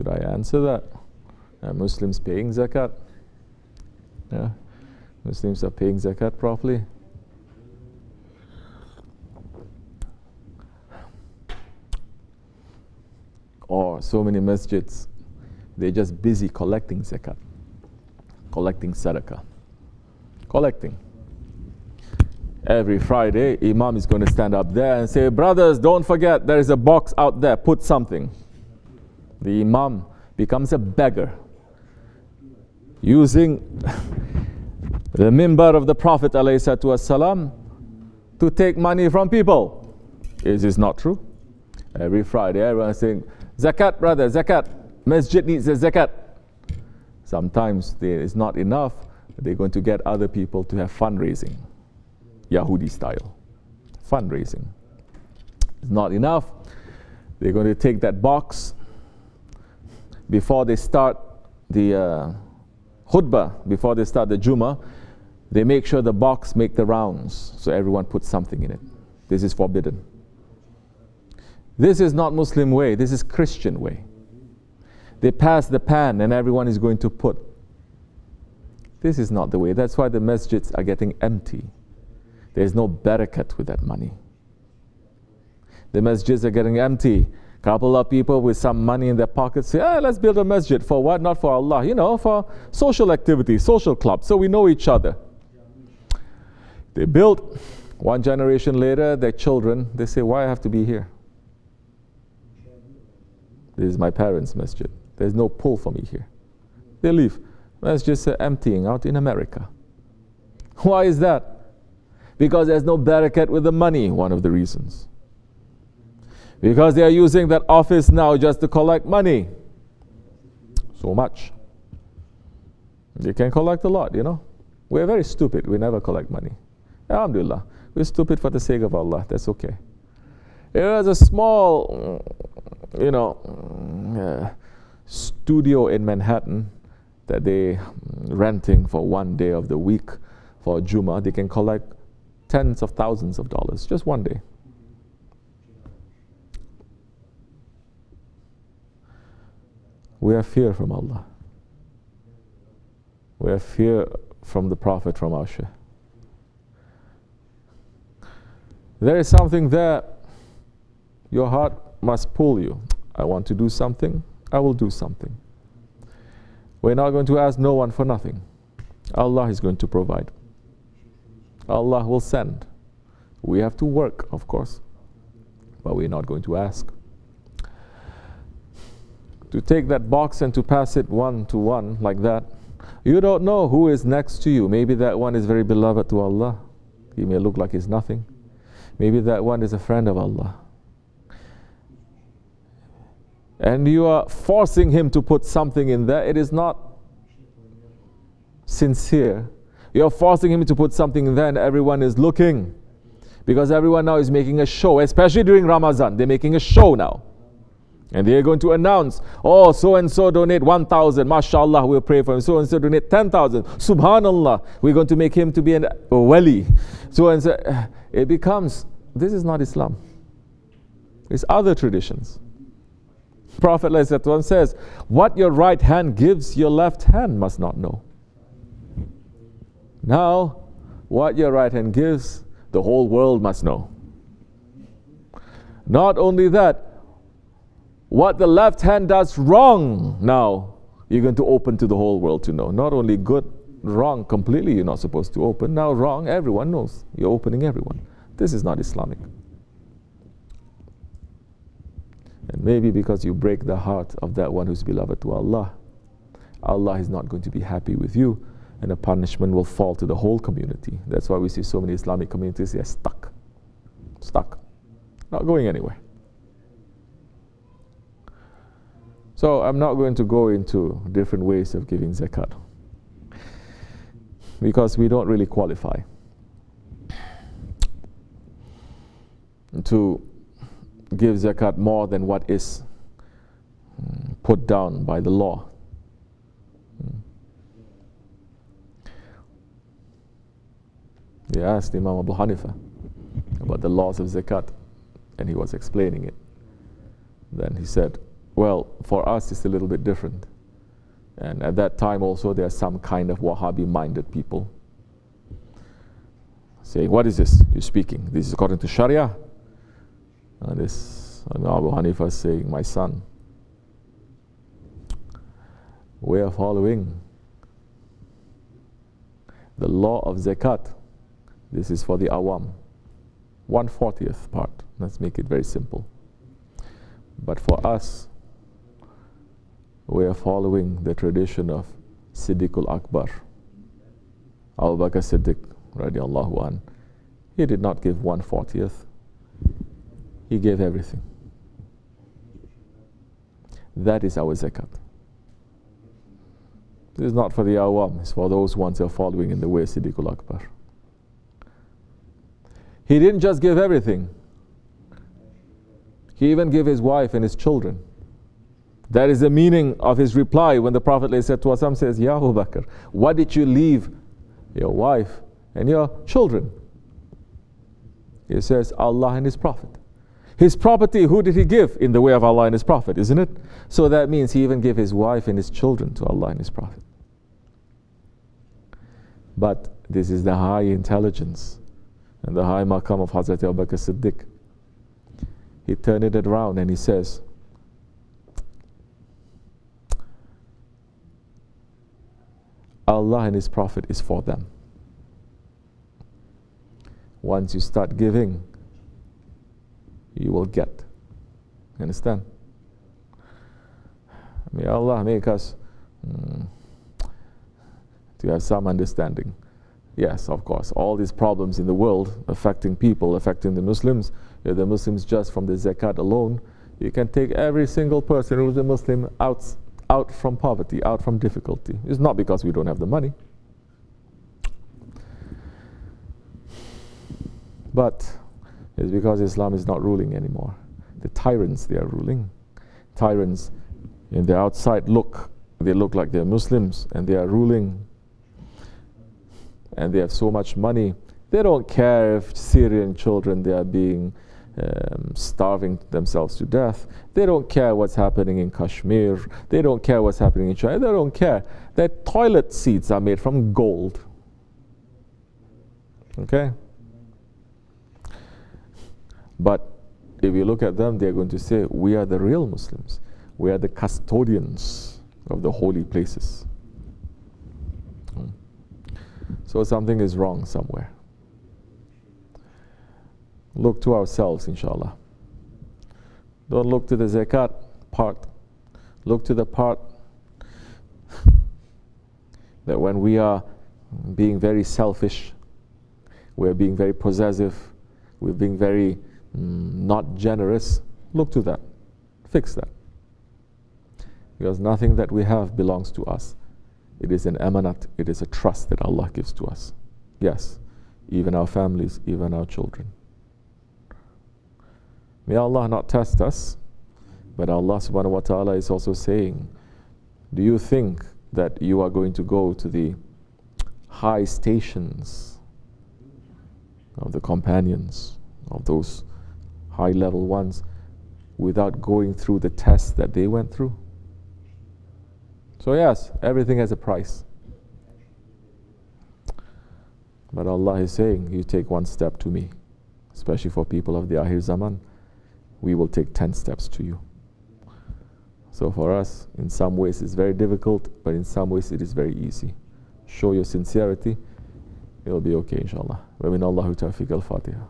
Should I answer that? Are Muslims paying zakat? Yeah. Muslims are paying zakat properly. Or so many masjids, they're just busy collecting zakat, collecting sadaqah, collecting. Every Friday, Imam is going to stand up there and say, brothers, don't forget, there is a box out there, put something. The Imam becomes a beggar, using the mimbar of the Prophet ﷺ to take money from people. Is this not true? Every Friday, everyone is saying, zakat, brother, zakat. Masjid needs a zakat. Sometimes it's not enough. They're going to get other people to have fundraising. Yahudi style. Fundraising. It's not enough. They're going to take that box before they start the khutbah, before they start the Jummah. They make sure the box make the rounds, so everyone puts something in it. This is forbidden. This is not Muslim way, this is Christian way. They pass the pan and everyone is going to put. This is not the way. That's why the masjids are getting empty. There's no barakat with that money. The masjids are getting empty. Couple of people with some money in their pockets say, let's build a masjid. For what? Not for Allah. You know, for social activities, social clubs, so we know each other. They built. One generation later, their children, they say, why I have to be here? This is my parents' masjid. There's no pull for me here. They leave. Masjids are emptying out in America. Why is that? Because there's no barakat with the money, one of the reasons. Because they are using that office now just to collect money. So much. They can collect a lot, you know. We're very stupid. We never collect money. Alhamdulillah. We're stupid for the sake of Allah. That's okay. It was a small, studio in Manhattan that they renting for one day of the week for Jummah. They can collect tens of thousands of dollars just one day. We have fear from Allah. We have fear from the Prophet, from our Shaykh. There is something there, your heart must pull you. I want to do something, I will do something. We're not going to ask no one for nothing. Allah is going to provide. Allah will send. We have to work, of course, but we're not going to ask. To take that box and to pass it one to one like that, you don't know who is next to you. Maybe that one is very beloved to Allah. He may look like he's nothing. Maybe that one is a friend of Allah. And you are forcing him to put something in there. It is not sincere. You are forcing him to put something in there and everyone is looking. Because everyone now is making a show, especially during Ramadan. They're making a show now. And they are going to announce, oh, so-and-so donate 1,000. MashaAllah, we'll pray for him. So-and-so donate 10,000. Subhanallah, we're going to make him to be a wali. So-and-so. It becomes, this is not Islam. It's other traditions. Prophet ﷺ says, what your right hand gives, your left hand must not know. Now, what your right hand gives, the whole world must know. Not only that, what the left hand does wrong, now you're going to open to the whole world to know. Not only good, wrong completely you're not supposed to open. Now wrong, everyone knows. You're opening everyone. This is not Islamic. And maybe because you break the heart of that one who's beloved to Allah, Allah is not going to be happy with you, and a punishment will fall to the whole community. That's why we see so many Islamic communities, they're stuck. Stuck. Not going anywhere. So I'm not going to go into different ways of giving zakat, because we don't really qualify to give zakat more than what is put down by the law. They asked Imam Abu Hanifa about the laws of zakat, and he was explaining it. Then he said, Well, for us it's a little bit different. And at that time also there are some kind of Wahhabi-minded people saying, what is this you're speaking? This is according to Sharia? And Abu Hanifa is saying, my son, we are following the law of Zakat. This is for the Awam. 1/40th part. Let's make it very simple. But for us, we are following the tradition of Siddiqul Akbar. Abu Bakr Siddiq, radiallahu an. He did not give 1/40th. He gave everything. That is our zakat. This is not for the awam, it's for those ones who are following in the way of Siddiqul Akbar. He didn't just give everything. He even gave his wife and his children. That is the meaning of his reply when the Prophet ﷺ says, Ya Abu Bakr, why did you leave your wife and your children? He says, Allah and His Prophet. His property, who did he give? In the way of Allah and His Prophet, isn't it? So that means he even gave his wife and his children to Allah and His Prophet. But this is the high intelligence and the high maqam of Hazrat Abu Bakr Siddiq. He turned it around and he says, Allah and His Prophet is for them. Once you start giving, you will get. You understand? May Allah make us to have some understanding. Yes, of course, all these problems in the world affecting people, affecting the Muslims, the Muslims just from the zakat alone, you can take every single person who is a Muslim out from poverty, out from difficulty. It's not because we don't have the money. But it's because Islam is not ruling anymore. The tyrants, they are ruling. Tyrants, in their outside they look like they're Muslims and they are ruling. And they have so much money. They don't care if Syrian children, they are being starving themselves to death. They don't care what's happening in Kashmir. They don't care what's happening in China. They don't care. Their toilet seats are made from gold. Okay? But if you look at them, they're going to say, we are the real Muslims. We are the custodians of the holy places. So something is wrong somewhere. Look to ourselves, inshallah. Don't look to the zakat part. Look to the part that when we are being very selfish, we're being very possessive, we're being very not generous, look to that. Fix that. Because nothing that we have belongs to us. It is an amanat, it is a trust that Allah gives to us. Yes, even our families, even our children. May Allah not test us, but Allah subhanahu wa ta'ala is also saying, do you think that you are going to go to the high stations of the companions, of those high level ones, without going through the tests that they went through? So yes, everything has a price. But Allah is saying, you take one step to me, especially for people of the Akhir Zaman, we will take 10 steps to you. So for us, in some ways it's very difficult, but in some ways it is very easy. Show your sincerity, it will be okay inshallah. Wa min Allahu tawfiq al-Fatiha.